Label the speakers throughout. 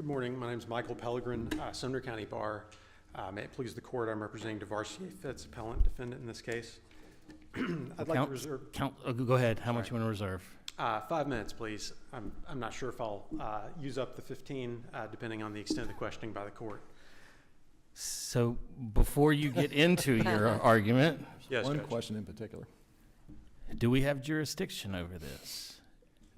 Speaker 1: Good morning. My name is Michael Pellegrin, Sumner County Bar. May it please the court, I'm representing Daversea Fitz, appellant defendant in this case. I'd like to reserve...
Speaker 2: Go ahead. How much you want to reserve?
Speaker 1: 5 minutes, please. I'm not sure if I'll use up the 15, depending on the extent of the questioning by the court.
Speaker 2: So before you get into your argument,
Speaker 1: Yes,
Speaker 3: One
Speaker 1: Judge.
Speaker 3: question in particular.
Speaker 2: do we have jurisdiction over this?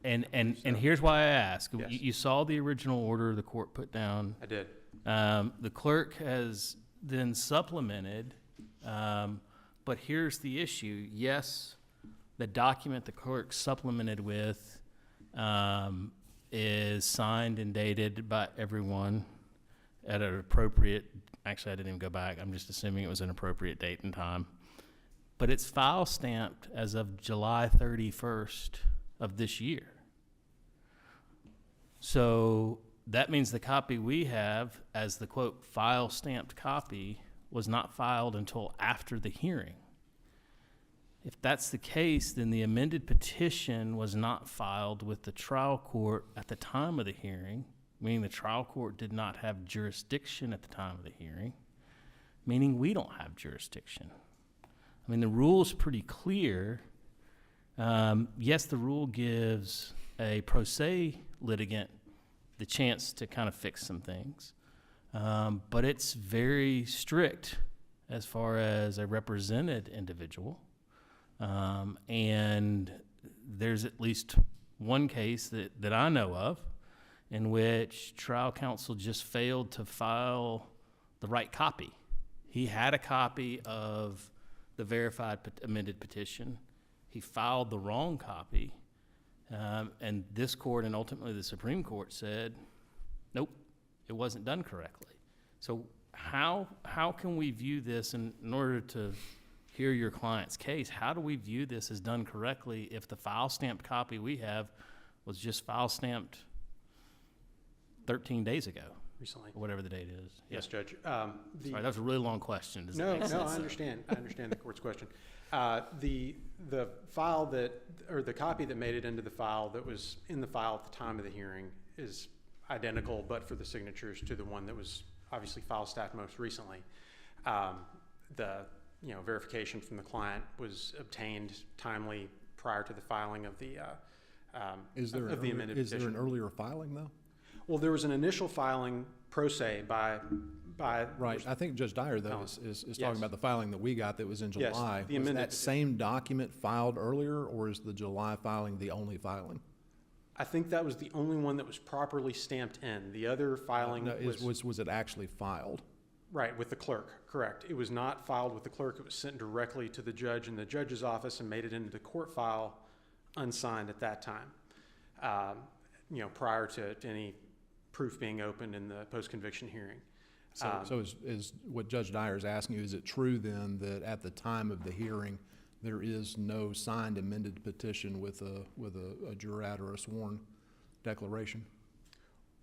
Speaker 2: And here's why I ask.
Speaker 1: Yes.
Speaker 2: You saw the original order the court put down.
Speaker 1: I did.
Speaker 2: The clerk has then supplemented, but here's the issue. Yes, the document the clerk supplemented with is signed and dated by everyone at an appropriate, actually I didn't even go back, I'm just assuming it was an appropriate date and time. But it's file stamped as of July 31st of this year. So that means the copy we have as the quote file stamped copy was not filed until after the hearing. If that's the case, then the amended petition was not filed with the trial court at the time of the hearing, meaning the trial court did not have jurisdiction at the time of the hearing, meaning we don't have jurisdiction. I mean, the rule is pretty clear. Yes, the rule gives a pro se litigant the chance to kind of fix some things, but it's very strict as far as a represented individual. And there's at least one case that I know of in which trial counsel just failed to file the right copy. He had a copy of the verified amended petition. He filed the wrong copy, and this court and ultimately the Supreme Court said, nope, it wasn't done correctly. So how can we view this in order to hear your client's case? How do we view this as done correctly if the file stamped copy we have was just file stamped 13 days ago?
Speaker 1: Recently.
Speaker 2: Or whatever the date is.
Speaker 1: Yes, Judge.
Speaker 2: Sorry, that was a really long question. Does that
Speaker 1: No,
Speaker 2: make
Speaker 1: no,
Speaker 2: sense?
Speaker 1: I understand. I understand the court's question. The file or the copy that made it into the file that was in the file at the time of the hearing is identical, but for the signatures, to the one that was obviously file stamped most recently. The verification from the client was obtained timely prior to the filing of the amended petition.
Speaker 3: Is there an earlier filing though?
Speaker 1: Well, there was an initial filing pro se by
Speaker 3: Right. I think Judge Dyer though is talking about the filing that we got that was in
Speaker 1: Yes,
Speaker 3: July.
Speaker 1: the
Speaker 3: Was
Speaker 1: amended
Speaker 3: that
Speaker 1: petition.
Speaker 3: same document filed earlier, or is the July filing the only filing?
Speaker 1: I think that was the only one that was properly stamped in. The other filing
Speaker 3: No,
Speaker 1: was
Speaker 3: was it actually filed?
Speaker 1: right with the clerk. Correct. It was not filed with the clerk. It was sent directly to the judge in the judge's office and made it into the court file unsigned at that time. Prior to any proof being opened in the post-conviction hearing.
Speaker 3: So is what Judge Dyer is asking you, is it true then that at the time of the hearing, there is no signed amended petition with a jurat or a sworn declaration?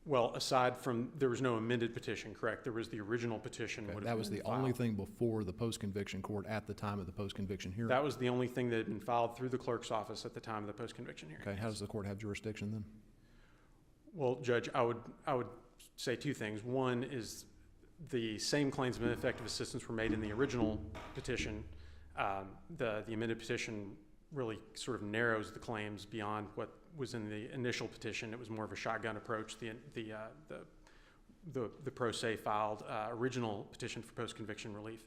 Speaker 1: Well, aside from, there was no amended petition, correct? There was the original petition.
Speaker 3: Okay,
Speaker 1: would
Speaker 3: that
Speaker 1: have
Speaker 3: was
Speaker 1: been
Speaker 3: the
Speaker 1: filed.
Speaker 3: only thing before the post-conviction court at the time of the post-conviction hearing?
Speaker 1: That was the only thing that had been filed through the clerk's office at the time of the post-conviction hearing.
Speaker 3: Okay, how does the court have jurisdiction then?
Speaker 1: Well, Judge, I would say two things. One is the same claims of ineffective assistance were made in the original petition. The amended petition really sort of narrows the claims beyond what was in the initial petition. It was more of a shotgun approach. The pro se filed original petition for post-conviction relief.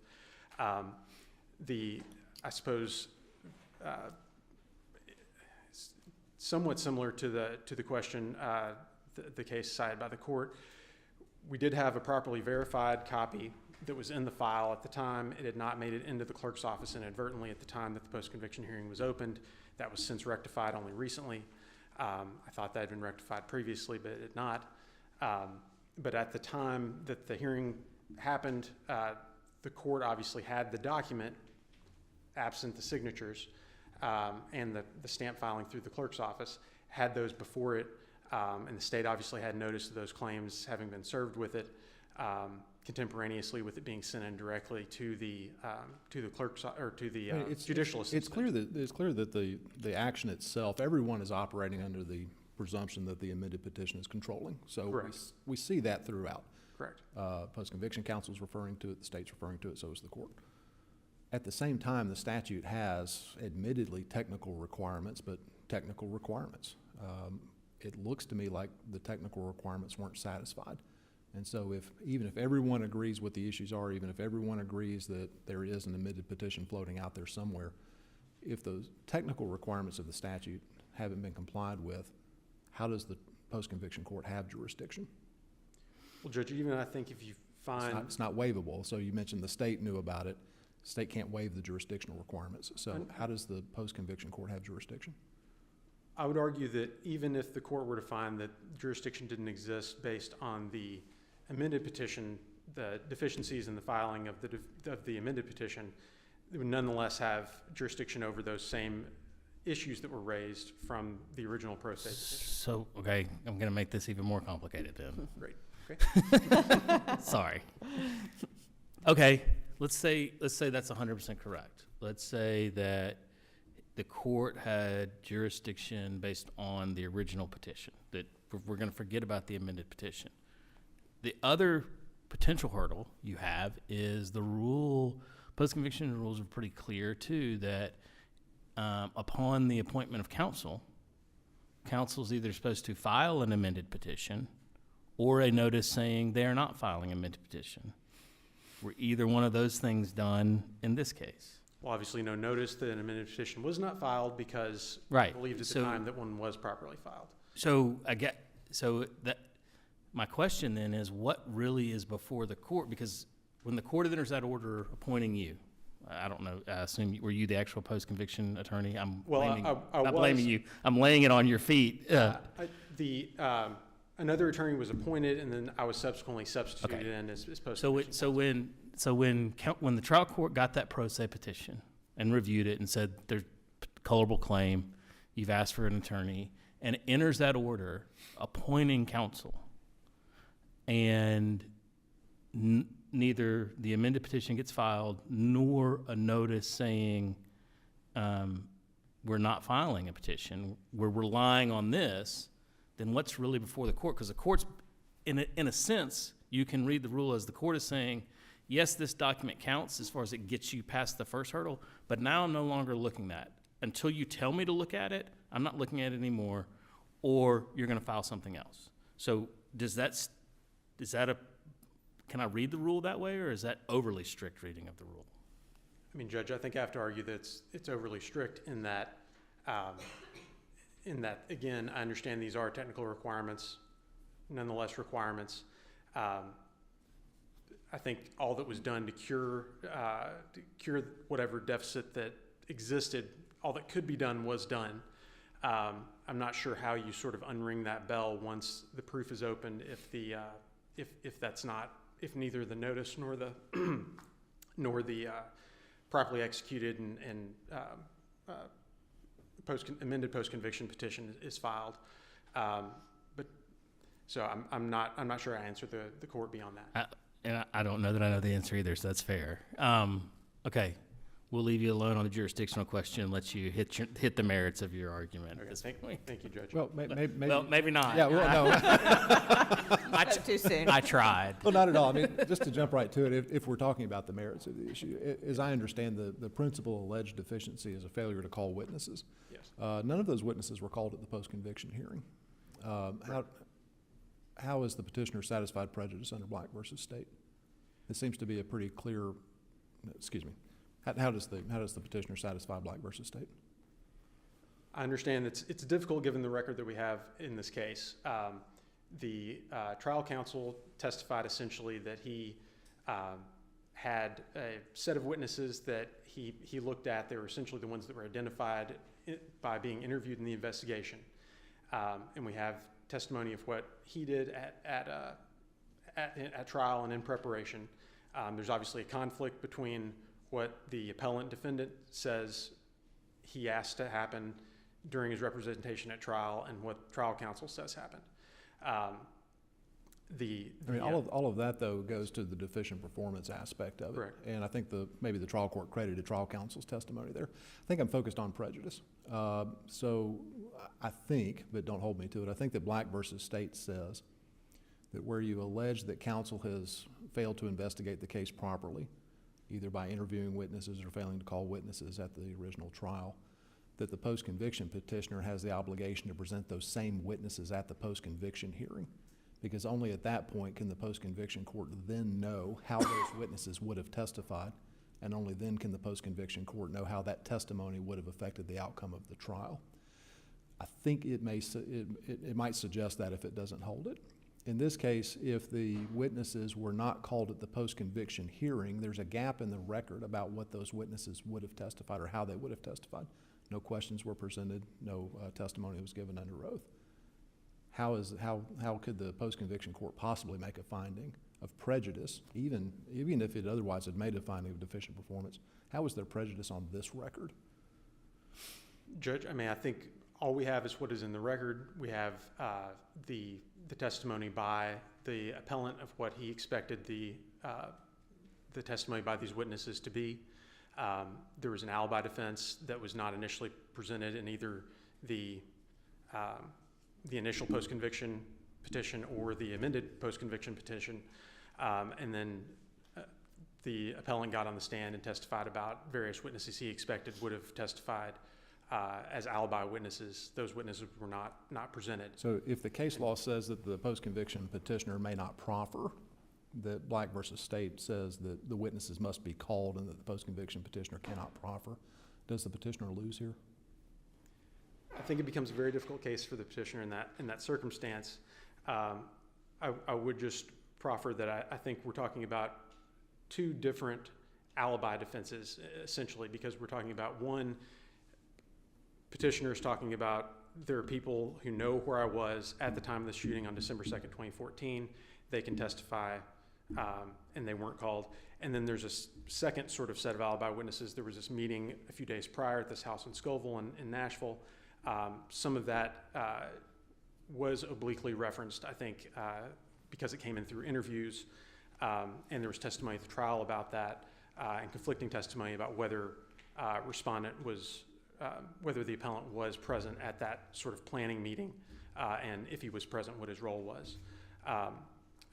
Speaker 1: I suppose somewhat similar to the question, the case cited by the court. We did have a properly verified copy that was in the file at the time. It had not made it into the clerk's office inadvertently at the time that the post-conviction hearing was opened. That was since rectified only recently. I thought that had been rectified previously, but it had not. But at the time that the hearing happened, the court obviously had the document, absent the signatures, and the stamp filing through the clerk's office, had those before it. And the state obviously had notice of those claims having been served with it, contemporaneously with it being sent in directly to the clerk's or to the judicial assistant.
Speaker 3: It's clear that the action itself, everyone is operating under the presumption that the amended petition is controlling. So
Speaker 1: Correct.
Speaker 3: we see that throughout.
Speaker 1: Correct.
Speaker 3: Post-conviction counsel is referring to it, the state's referring to it, so is the court. At the same time, the statute has admittedly technical requirements, but technical requirements. It looks to me like the technical requirements weren't satisfied. And so even if everyone agrees what the issues are, even if everyone agrees that there is an amended petition floating out there somewhere, if those technical requirements of the statute haven't been complied with, how does the post-conviction court have jurisdiction?
Speaker 1: Well, Judge, even I think if you find...
Speaker 3: It's not waivable. So you mentioned the state knew about it. The state can't waive the jurisdictional requirements. So how does the post-conviction court have jurisdiction?
Speaker 1: I would argue that even if the court were to find that jurisdiction didn't exist based on the amended petition, the deficiencies in the filing of the amended petition, it would nonetheless have jurisdiction over those same issues that were raised from the original pro se petition.
Speaker 2: So, okay, I'm going to make this even more complicated then.
Speaker 1: Great. Okay.
Speaker 2: Sorry. Okay, let's say that's 100% correct. Let's say that the court had jurisdiction based on the original petition, that we're going to forget about the amended petition. The other potential hurdle you have is the rule, post-conviction rules are pretty clear too, that upon the appointment of counsel, counsel's either supposed to file an amended petition or a notice saying they are not filing an amended petition. Were either one of those things done in this case?
Speaker 1: Well, obviously no notice that an amended petition was not filed because
Speaker 2: Right.
Speaker 1: I believed at
Speaker 2: So-
Speaker 1: the time that one was properly filed.
Speaker 2: My question then is, what really is before the court? Because when the court enters that order appointing you, I don't know, I assume, were you the actual post-conviction attorney? I'm blaming you. I'm laying it on your feet.
Speaker 1: Another attorney was appointed, and then I was subsequently substituted in as post-conviction.
Speaker 2: So when the trial court got that pro se petition and reviewed it and said there's colorable claim, you've asked for an attorney, and it enters that order appointing counsel, and neither the amended petition gets filed nor a notice saying we're not filing a petition, we're relying on this, then what's really before the court? Because the court's, in a sense, you can read the rule as the court is saying, yes, this document counts as far as it gets you past the first hurdle, but now I'm no longer looking at it. Until you tell me to look at it, I'm not looking at it anymore, or you're going to file something else. So can I read the rule that way, or is that overly strict reading of the rule?
Speaker 1: I mean, Judge, I think I have to argue that it's overly strict in that, again, I understand these are technical requirements, nonetheless requirements. I think all that was done to cure whatever deficit that existed, all that could be done was done. I'm not sure how you sort of unring that bell once the proof is opened if neither the notice nor the properly executed and amended post-conviction petition is filed. So I'm not sure I answered the court beyond that.
Speaker 2: And I don't know that I know the answer either, so that's fair. Okay, we'll leave you alone on the jurisdictional question and let you hit the merits of your argument at this point.
Speaker 1: Thank you, Judge.
Speaker 3: Well, maybe.
Speaker 2: Well, maybe not.
Speaker 3: Yeah, well, no.
Speaker 4: Too soon.
Speaker 2: I tried.
Speaker 3: Well, not at all. I mean, just to jump right to it, if we're talking about the merits of the issue, as I understand, the principal alleged deficiency is a failure to call witnesses.
Speaker 1: Yes.
Speaker 3: None of those witnesses were called at the post-conviction hearing. How is the petitioner satisfied prejudice under Black versus State? It seems to be a pretty clear, excuse me, how does the petitioner satisfy Black versus State?
Speaker 1: I understand it's difficult given the record that we have in this case. The trial counsel testified essentially that he had a set of witnesses that he looked at. They were essentially the ones that were identified by being interviewed in the investigation. And we have testimony of what he did at trial and in preparation. There's obviously a conflict between what the appellant defendant says he asked to happen during his representation at trial and what trial counsel says happened.
Speaker 3: I mean, all of that, though, goes to the deficient performance aspect of it.
Speaker 1: Correct.
Speaker 3: And I think maybe the trial court credited trial counsel's testimony there. I think I'm focused on prejudice. So I think, but don't hold me to it, I think that Black versus State says that where you allege that counsel has failed to investigate the case properly, either by interviewing witnesses or failing to call witnesses at the original trial, that the post-conviction petitioner has the obligation to present those same witnesses at the post-conviction hearing. Because only at that point can the post-conviction court then know how those witnesses would have testified, and only then can the post-conviction court know how that testimony would have affected the outcome of the trial. I think it might suggest that if it doesn't hold it. In this case, if the witnesses were not called at the post-conviction hearing, there's a gap in the record about what those witnesses would have testified or how they would have testified. No questions were presented, no testimony was given under oath. How could the post-conviction court possibly make a finding of prejudice, even if it otherwise had made a finding of deficient performance? How is there prejudice on this record?
Speaker 1: Judge, I mean, I think all we have is what is in the record. We have the testimony by the appellant of what he expected the testimony by these witnesses to be. There was an alibi defense that was not initially presented in either the initial post-conviction petition or the amended post-conviction petition. And then the appellant got on the stand and testified about various witnesses he expected would have testified as alibi witnesses. Those witnesses were not presented.
Speaker 3: So if the case law says that the post-conviction petitioner may not proffer, that Black versus State says that the witnesses must be called and that the post-conviction petitioner cannot proffer, does the petitioner lose here?
Speaker 1: I think it becomes a very difficult case for the petitioner in that circumstance. I would just proffer that I think we're talking about two different alibi defenses, essentially, because we're talking about one, petitioner is talking about there are people who know where I was at the time of the shooting on December 2nd, 2014. They can testify, and they weren't called. And then there's a second sort of set of alibi witnesses. There was this meeting a few days prior at this house in Scoville in Nashville. Some of that was obliquely referenced, I think, because it came in through interviews, and there was testimony at the trial about that, and conflicting testimony about whether whether the appellant was present at that sort of planning meeting, and if he was present, what his role was.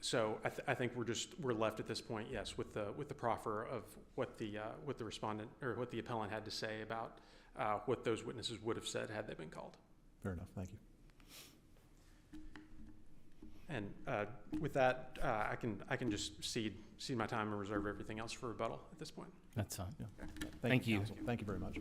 Speaker 1: So I think we're left at this point, yes, with the proffer of what the respondent or what the appellant had to say about what those witnesses would have said had they been called.
Speaker 3: Fair enough. Thank you.
Speaker 1: And with that, I can just cede my time and reserve everything else for rebuttal at this point.
Speaker 2: That's fine.
Speaker 3: Yeah.
Speaker 2: Thank you.
Speaker 3: Counsel. Thank you very much.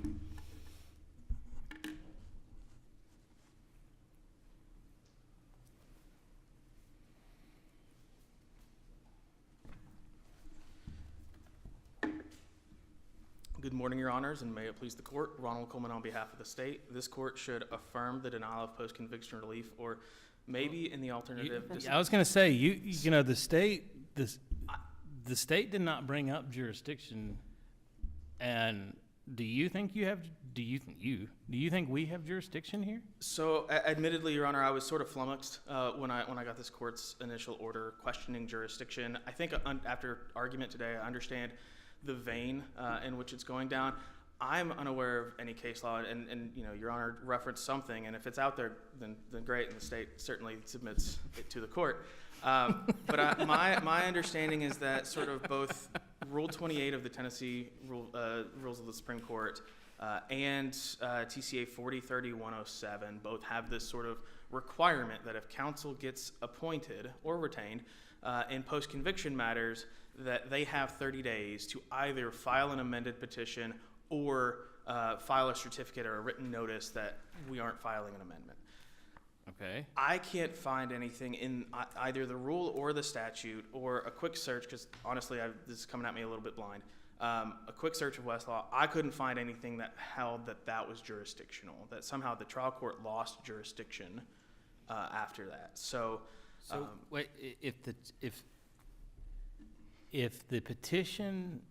Speaker 4: Good morning, Your Honors, and may it please the court. Ronald Coleman on behalf of the state. This court should affirm the denial of post-conviction relief, or maybe in the alternative.
Speaker 2: I was going to say, you know, the state did not bring up jurisdiction. And do you think we have jurisdiction here?
Speaker 4: So, admittedly, Your Honor, I was sort of flummoxed when I got this court's initial order questioning jurisdiction. I think after argument today, I understand the vein in which it's going down. I'm unaware of any case law, and you know, Your Honor referenced something, and if it's out there, then great, and the state certainly submits it to the court. But my understanding is that sort of both Rule 28 of the Tennessee Rules of the Supreme Court and TCA 4030-107 both have this sort of requirement that if counsel gets appointed or retained in post-conviction matters, that they have 30 days to either file an amended petition or file a certificate or a written notice that we aren't filing an amendment.
Speaker 2: Okay.
Speaker 4: I can't find anything in either the rule or the statute or a quick search, because honestly, this is coming at me a little bit blind. A quick search of Westlaw, I couldn't find anything that held that was jurisdictional, that somehow the trial court lost jurisdiction after that. So
Speaker 2: wait, if the petition,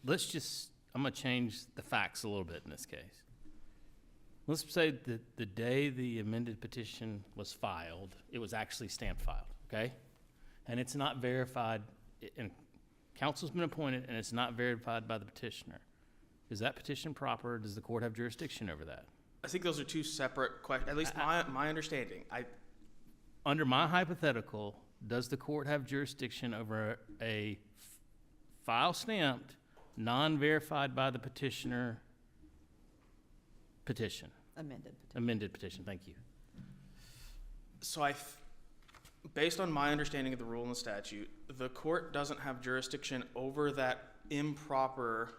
Speaker 2: I'm going to change the facts a little bit in this case. Let's say that the day the amended petition was filed, it was actually stamp filed, okay? and it's not verified, and counsel's been appointed, and it's not verified by the petitioner, is that petition proper? Does the court have jurisdiction over that?
Speaker 4: I think those are two separate questions, at least my understanding.
Speaker 2: Under my hypothetical, does the court have jurisdiction over a file stamped, non-verified by the petitioner petition? Amended petition, thank you.
Speaker 4: So based on my understanding of the rule and the statute, the court doesn't have jurisdiction over that improper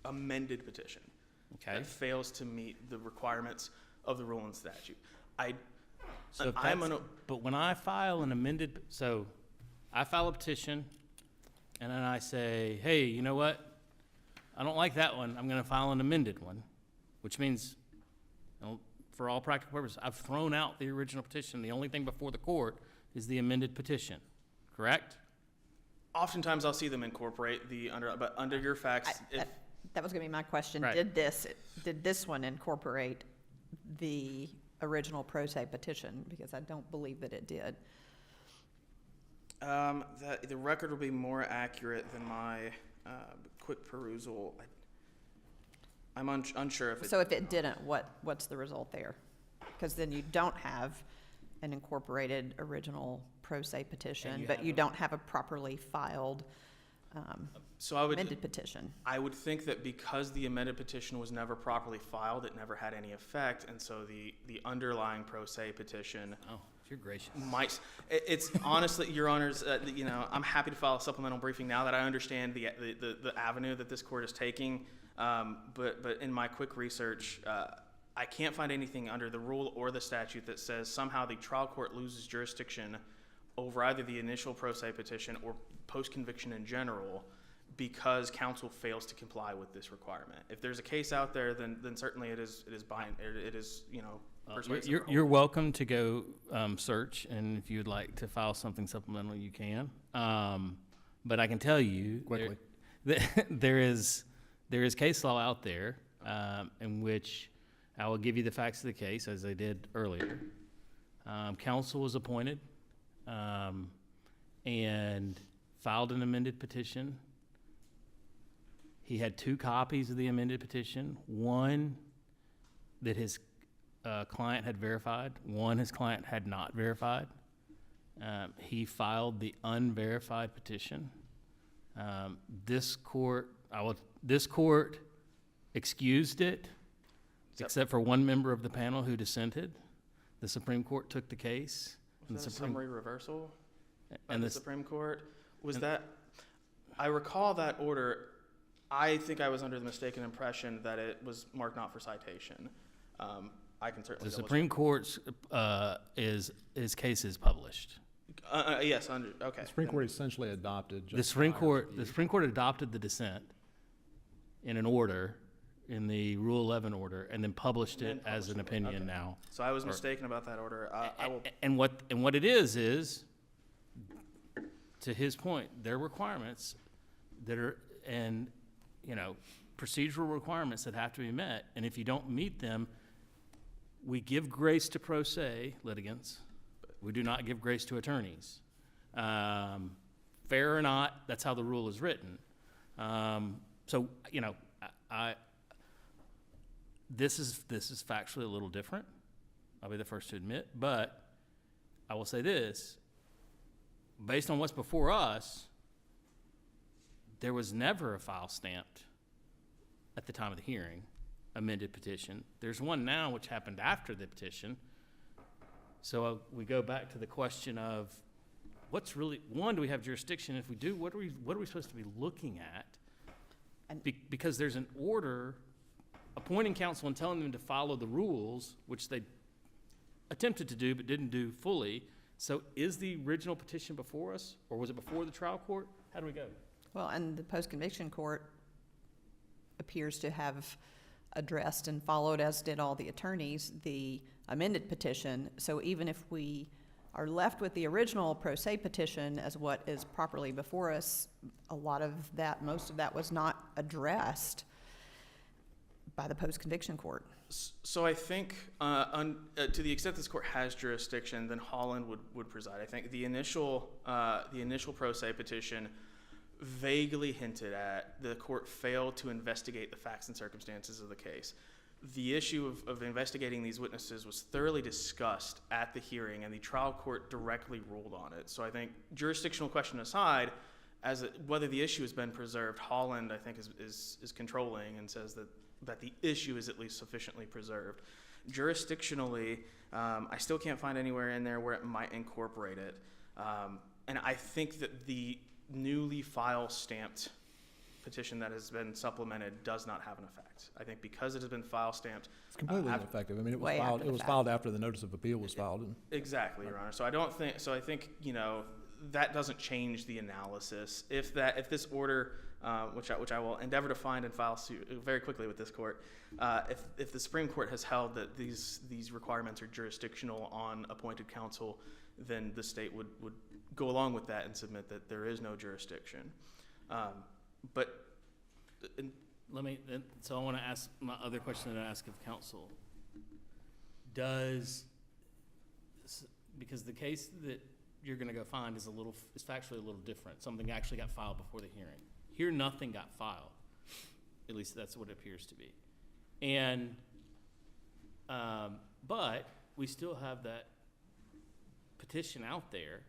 Speaker 4: amended petition
Speaker 2: Okay.
Speaker 4: that fails to meet the requirements of the rule and statute.
Speaker 2: So if but when I file an amended, so I file a petition, and then I say, hey, you know what? I don't like that one. I'm going to file an amended one, which means, for all practical purposes, I've thrown out the original petition. The only thing before the court is the amended petition, correct?
Speaker 4: Oftentimes I'll see them incorporate but under your facts,
Speaker 5: That was going to be my question.
Speaker 2: Right.
Speaker 5: Did this one incorporate the original pro se petition? Because I don't believe that it did.
Speaker 4: the record will be more accurate than my quick perusal. I'm unsure if it.
Speaker 5: So if it didn't, what's the result there? Because then you don't have an incorporated original pro se petition, but you don't have a properly filed amended petition.
Speaker 4: I would think that because the amended petition was never properly filed, it never had any effect, and so the underlying pro se petition.
Speaker 2: Oh, you're gracious.
Speaker 4: It's honestly, Your Honors, I'm happy to file a supplemental briefing now that I understand the avenue that this court is taking. But in my quick research, I can't find anything under the rule or the statute that says somehow the trial court loses jurisdiction over either the initial pro se petition or post-conviction in general because counsel fails to comply with this requirement. If there's a case out there, then certainly it is persuasive.
Speaker 2: You're welcome to go search, and if you'd like to file something supplemental, you can. But I can tell you
Speaker 3: Quickly.
Speaker 2: there is case law out there in which I will give you the facts of the case, as I did earlier. Counsel was appointed and filed an amended petition. He had 2 copies of the amended petition, one that his client had verified, one his client had not verified. He filed the unverified petition. This court excused it, except for one member of the panel who dissented. The Supreme Court took the case.
Speaker 4: Was that a summary reversal by
Speaker 2: and
Speaker 4: the Supreme Court? I recall that order. I think I was under the mistaken impression that it was marked not for citation. I can certainly.
Speaker 2: The Supreme Court's his case is published.
Speaker 4: Yes. Okay.
Speaker 3: The Supreme Court essentially adopted.
Speaker 2: The Supreme Court adopted the dissent in an order, in the Rule 11 order, and then published it as an opinion.
Speaker 4: Okay.
Speaker 2: Now.
Speaker 4: So I was mistaken about that order. I will.
Speaker 2: And what it is, to his point, there are requirements that are, and procedural requirements that have to be met. And if you don't meet them, we give grace to pro se litigants. We do not give grace to attorneys. Fair or not, that's how the rule is written. This is factually a little different. I'll be the first to admit, but I will say this: based on what's before us, there was never a file stamped at the time of the hearing, amended petition. There's one now which happened after the petition. So we go back to the question of what's really, one, do we have jurisdiction? If we do, what are we supposed to be looking at? Because there's an order appointing counsel and telling them to follow the rules, which they attempted to do but didn't do fully. So is the original petition before us, or was it before the trial court? How do we go?
Speaker 5: Well, and the post-conviction court appears to have addressed and followed, as did all the attorneys, the amended petition. So even if we are left with the original pro se petition as what is properly before us, most of that was not addressed by the post-conviction court.
Speaker 4: So I think, to the extent this court has jurisdiction, then Holland would preside. I think the initial pro se petition vaguely hinted at the court failed to investigate the facts and circumstances of the case. The issue of investigating these witnesses was thoroughly discussed at the hearing, and the trial court directly ruled on it. So I think, jurisdictional question aside, whether the issue has been preserved, Holland, I think, is controlling and says that the issue is at least sufficiently preserved. Jurisdictionally, I still can't find anywhere in there where it might incorporate it. And I think that the newly file stamped petition that has been supplemented does not have an effect. I think because it has been file stamped.
Speaker 3: It's completely ineffective. I mean,
Speaker 5: Way after the fact.
Speaker 3: filed after the notice of appeal was filed. And
Speaker 4: Exactly, Your Honor. So I think, that doesn't change the analysis. If this order, which I will endeavor to find and file suit very quickly with this court, if the Supreme Court has held that these requirements are jurisdictional on appointed counsel, then the state would go along with that and submit that there is no jurisdiction.
Speaker 2: So I want to ask my other question that I ask of counsel. Because the case that you're going to go find is factually a little different. Something actually got filed before the hearing. Here, nothing got filed. At least that's what it appears to be. And, but we still have that petition out there.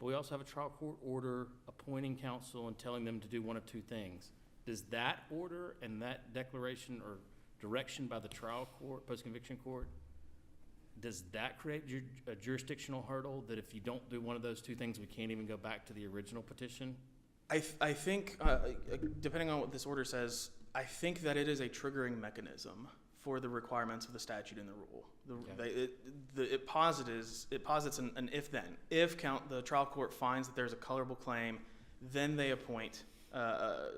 Speaker 2: But we also have a trial court order appointing counsel and telling them to do one of two things. Does that order and that declaration or direction by the trial court, post-conviction court, does that create a jurisdictional hurdle that if you don't do one of those two things, we can't even go back to the original petition?
Speaker 4: I think, depending on what this order says, I think that it is a triggering mechanism for the requirements of the statute and the rule. It posits an if-then. If the trial court finds that there's a colorable claim, then they appoint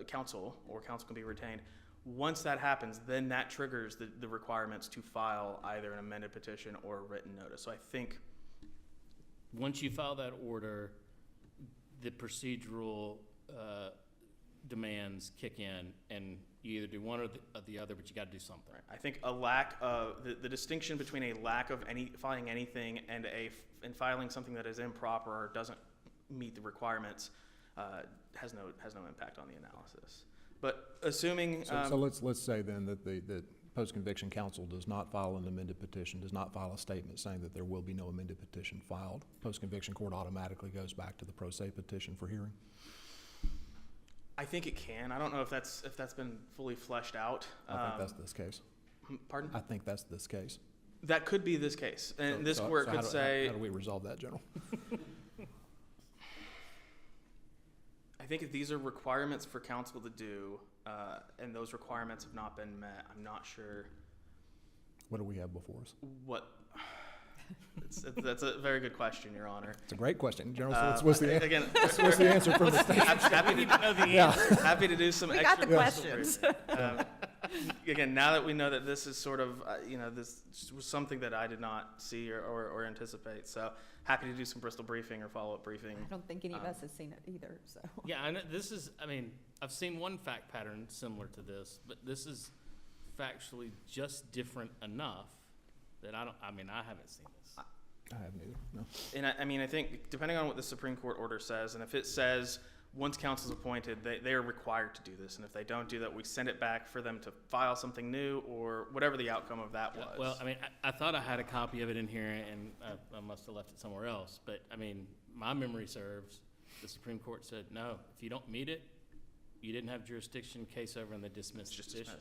Speaker 4: counsel, or counsel can be retained. Once that happens, then that triggers the requirements to file either an amended petition or a written notice. So I think
Speaker 2: once you file that order, the procedural demands kick in, and you either do one or the other, but you got to do something.
Speaker 4: I think a lack of the distinction between a lack of filing anything and filing something that is improper or doesn't meet the requirements has no impact on the analysis. But assuming
Speaker 3: so let's say then that post-conviction counsel does not file an amended petition, does not file a statement saying that there will be no amended petition filed. Post-conviction court automatically goes back to the pro se petition for hearing.
Speaker 4: I think it can. I don't know if that's been fully fleshed out.
Speaker 3: I think that's this case.
Speaker 4: Pardon?
Speaker 3: I think that's this case.
Speaker 4: That could be this case, and this court could say.
Speaker 3: How do we resolve that, General?
Speaker 4: I think if these are requirements for counsel to do, and those requirements have not been met, I'm not sure.
Speaker 3: What do we have before us?
Speaker 4: That's a very good question, Your Honor.
Speaker 3: It's a great question, General. So what's the
Speaker 4: Again,
Speaker 3: what's the answer from the state?
Speaker 4: I'm happy to know the answer. Happy to do some
Speaker 5: We
Speaker 4: extra.
Speaker 5: got the questions.
Speaker 4: Again, now that we know that this is sort of, this was something that I did not see or anticipate, so happy to do some Bristol briefing or follow-up briefing.
Speaker 5: I don't think any of us has seen it either, so.
Speaker 2: Yeah, I know I've seen one fact pattern similar to this, but this is factually just different enough that I haven't seen this.
Speaker 3: I haven't either. No.
Speaker 4: And I think depending on what the Supreme Court order says, and if it says once counsel is appointed, they are required to do this, and if they don't do that, we send it back for them to file something new or whatever the outcome of that was.
Speaker 2: Well, I thought I had a copy of it in here, and I must have left it somewhere else. But my memory serves. The Supreme Court said no. If you don't meet it, you didn't have jurisdiction. Case over, and they dismissed the petition.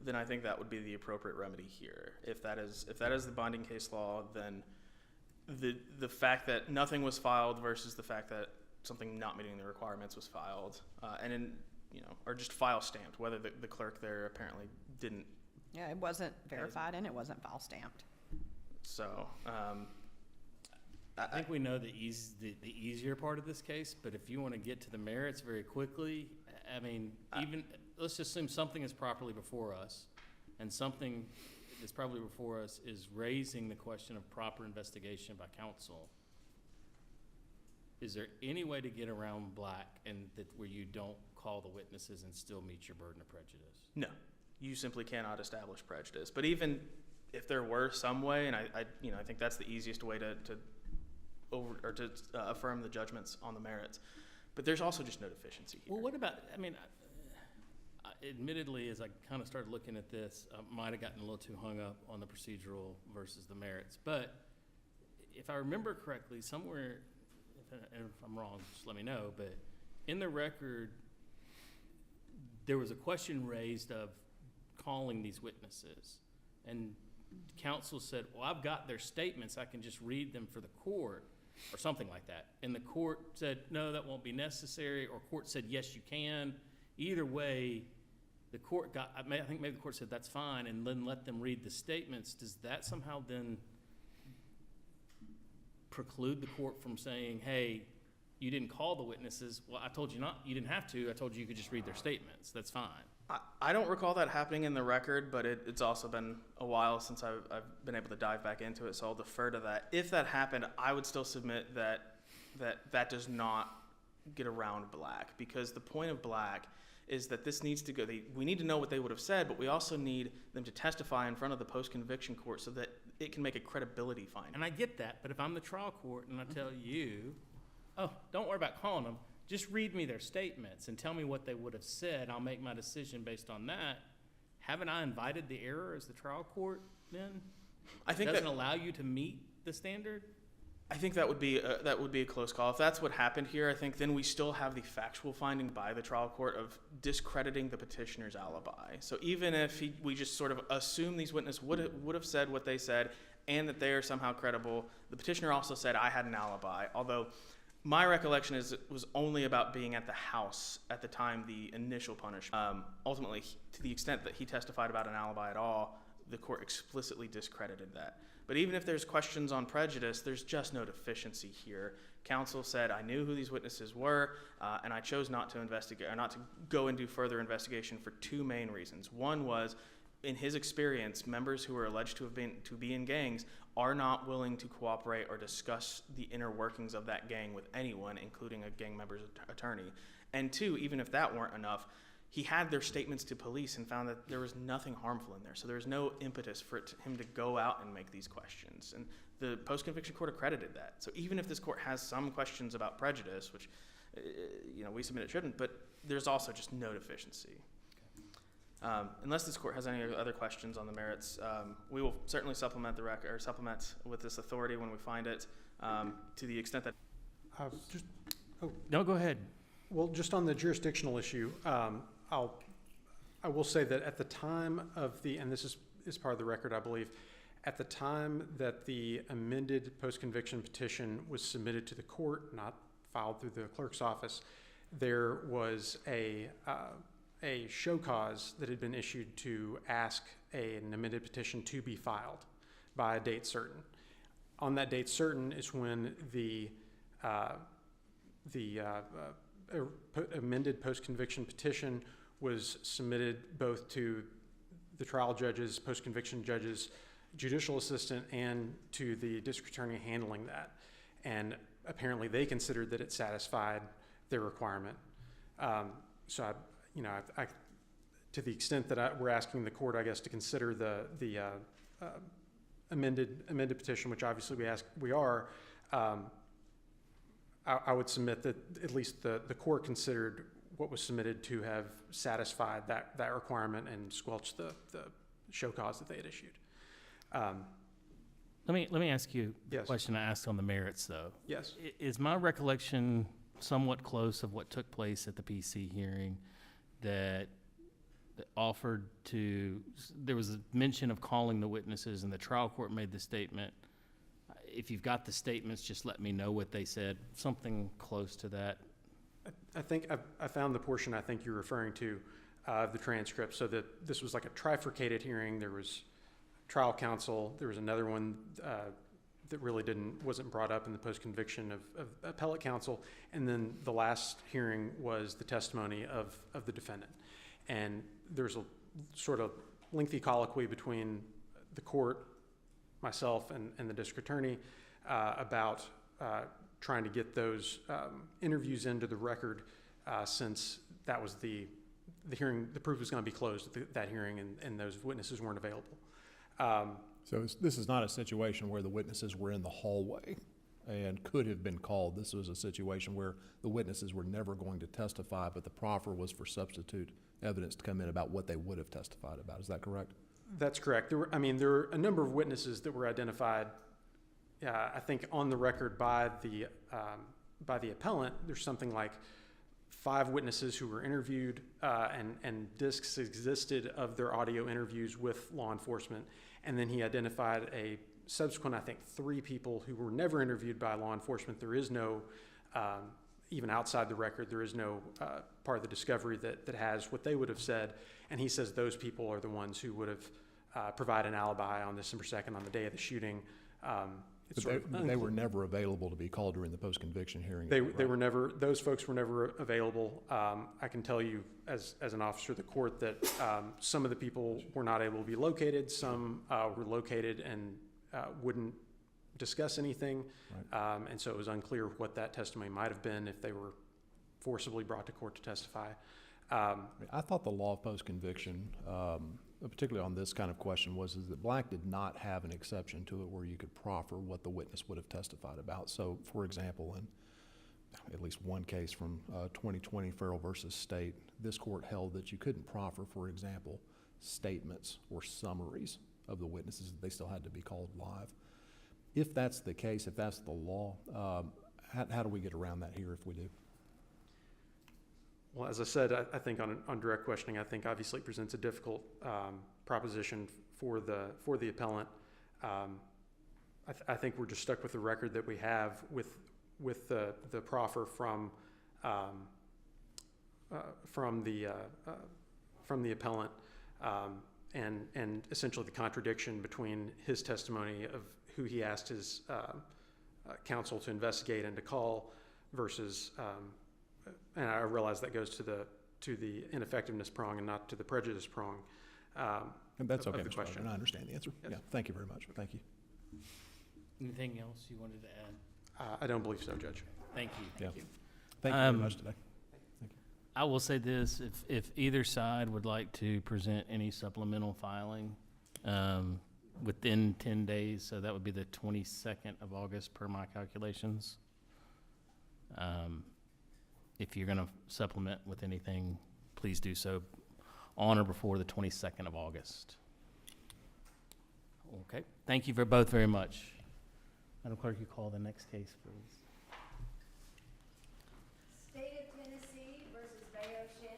Speaker 4: Then I think that would be the appropriate remedy here. If that is the binding case law, then the fact that nothing was filed versus the fact that something not meeting the requirements was filed, or just file stamped, whether the clerk there apparently didn't.
Speaker 5: Yeah, it wasn't verified and it wasn't file stamped.
Speaker 4: So,
Speaker 2: I think we know the easier part of this case, but if you want to get to the merits very quickly, let's just assume something is properly before us, and something that's probably before us is raising the question of proper investigation by counsel. Is there any way to get around Black and where you don't call the witnesses and still meet your burden of prejudice?
Speaker 4: No. you simply cannot establish prejudice. But even if there were some way, and I think that's the easiest way to affirm the judgments on the merits. But there's also just no deficiency here.
Speaker 2: Well, what about, I mean, admittedly, as I kind of started looking at this, I might have gotten a little too hung up on the procedural versus the merits. But if I remember correctly, somewhere, and if I'm wrong, just let me know, but in the record, there was a question raised of calling these witnesses. And counsel said, well, I've got their statements. I can just read them for the court, or something like that. And the court said, no, that won't be necessary, or court said, yes, you can. Either way, the court I think maybe the court said that's fine, and then let them read the statements. Does that somehow then preclude the court from saying, hey, you didn't call the witnesses? Well, I told you you didn't have to. I told you could just read their statements. That's fine.
Speaker 4: I don't recall that happening in the record, but it's also been a while since I've been able to dive back into it, so I'll defer to that. If that happened, I would still submit that does not get around Black, because the point of Black is that this needs to go. We need to know what they would have said, but we also need them to testify in front of the post-conviction court so that it can make a credibility finding.
Speaker 2: And I get that, but if I'm the trial court and I tell you, oh, don't worry about calling them, just read me their statements and tell me what they would have said, I'll make my decision based on that. Haven't I invited the error as the trial court then?
Speaker 4: I think
Speaker 2: doesn't allow you to meet the standard?
Speaker 4: I think that would be a close call. If that's what happened here, I think then we still have the factual finding by the trial court of discrediting the petitioner's alibi. So even if we just sort of assume these witnesses would have said what they said and that they are somehow credible, the petitioner also said, I had an alibi, although my recollection is it was only about being at the house at the time the initial punishment. Ultimately, to the extent that he testified about an alibi at all, the court explicitly discredited that. But even if there's questions on prejudice, there's just no deficiency here. Counsel said, I knew who these witnesses were, and I chose not to investigate, or not to go and do further investigation for two main reasons. One was, in his experience, members who are alleged to be in gangs are not willing to cooperate or discuss the inner workings of that gang with anyone, including a gang member's attorney. And two, even if that weren't enough, he had their statements to police and found that there was nothing harmful in there. So there's no impetus for him to go out and make these questions. And the post-conviction court accredited that. So even if this court has some questions about prejudice, which we submit it shouldn't, but there's also just no deficiency. Unless this court has any other questions on the merits, we will certainly supplement the record, or supplement with this authority when we find it, to the extent that.
Speaker 2: No, go ahead.
Speaker 1: Well, just on the jurisdictional issue, I will say that at the time of and this is part of the record, I believe, at the time that the amended post-conviction petition was submitted to the court, not filed through the clerk's office, there was a show cause that had been issued to ask an amended petition to be filed by a date certain. On that date certain is when the amended post-conviction petition was submitted both to the trial judges, post-conviction judges, judicial assistant, and to the district attorney handling that. And apparently they considered that it satisfied their requirement. So I, to the extent that we're asking the court, I guess, to consider the amended petition, which obviously we are, I would submit that at least the court considered what was submitted to have satisfied that requirement and squelched the show cause that they had issued.
Speaker 2: Let me ask you the
Speaker 1: Yes.
Speaker 2: question I asked on the merits, though.
Speaker 1: Yes.
Speaker 2: Is my recollection somewhat close of what took place at the PC hearing, that offered to, there was a mention of calling the witnesses and the trial court made the statement, if you've got the statements, just let me know what they said, something close to that?
Speaker 1: I think I found the portion I think you're referring to of the transcript, so that this was like a trifurcated hearing. There was trial counsel, there was another one that really wasn't brought up in the post-conviction of appellate counsel, and then the last hearing was the testimony of the defendant. And there's a sort of lengthy colloquy between the court, myself, and the district attorney about trying to get those interviews into the record, since that was the the proof was going to be closed at that hearing, and those witnesses weren't available.
Speaker 3: So this is not a situation where the witnesses were in the hallway and could have been called. This was a situation where the witnesses were never going to testify, but the proffer was for substitute evidence to come in about what they would have testified about. Is that correct?
Speaker 1: That's correct. There were a number of witnesses that were identified, I think, on the record by the appellant. There's something like 5 witnesses who were interviewed, and discs existed of their audio interviews with law enforcement. And then he identified a subsequent, I think, 3 people who were never interviewed by law enforcement. There is no, even outside the record, there is no part of the discovery that has what they would have said. And he says those people are the ones who would have provided an alibi on December 2nd, on the day of the shooting.
Speaker 3: But they were never available to be called during the post-conviction hearing.
Speaker 1: They were never, those folks were never available. I can tell you as an officer of the court that some of the people were not able to be located. Some were located and wouldn't discuss anything.
Speaker 3: Right.
Speaker 1: And so it was unclear what that testimony might have been if they were forcibly brought to court to testify.
Speaker 3: I thought the law of post-conviction, particularly on this kind of question, is that Black did not have an exception to it where you could proffer what the witness would have testified about. So, for example, in at least one case from 2020, Farrell versus State, this court held that you couldn't proffer, for example, statements or summaries of the witnesses. They still had to be called live. If that's the case, if that's the law, how do we get around that here if we do?
Speaker 1: Well, as I said, I think on direct questioning, I think obviously it presents a difficult proposition for the appellant. I think we're just stuck with the record that we have with the proffer from the appellant, and essentially the contradiction between his testimony of who he asked his counsel to investigate and to call versus. And I realize that goes to the ineffectiveness prong and not to the prejudice prong.
Speaker 3: And that's okay,
Speaker 1: of the
Speaker 3: Mr.
Speaker 1: question.
Speaker 3: President. I understand the answer.
Speaker 1: Yes.
Speaker 3: Yeah, thank you very much. Thank you.
Speaker 2: Anything else you wanted to add?
Speaker 1: I don't believe so, Judge.
Speaker 2: Thank you.
Speaker 3: Yeah. Thank you very much today.
Speaker 2: I will say this, if either side would like to present any supplemental filing within 10 days, so that would be the 22nd of August per my calculations. If you're going to supplement with anything, please do so on or before the 22nd of August. Okay. Thank you both very much. Madam Clerk, you call the next case, please.
Speaker 6: State of Tennessee versus Daversea.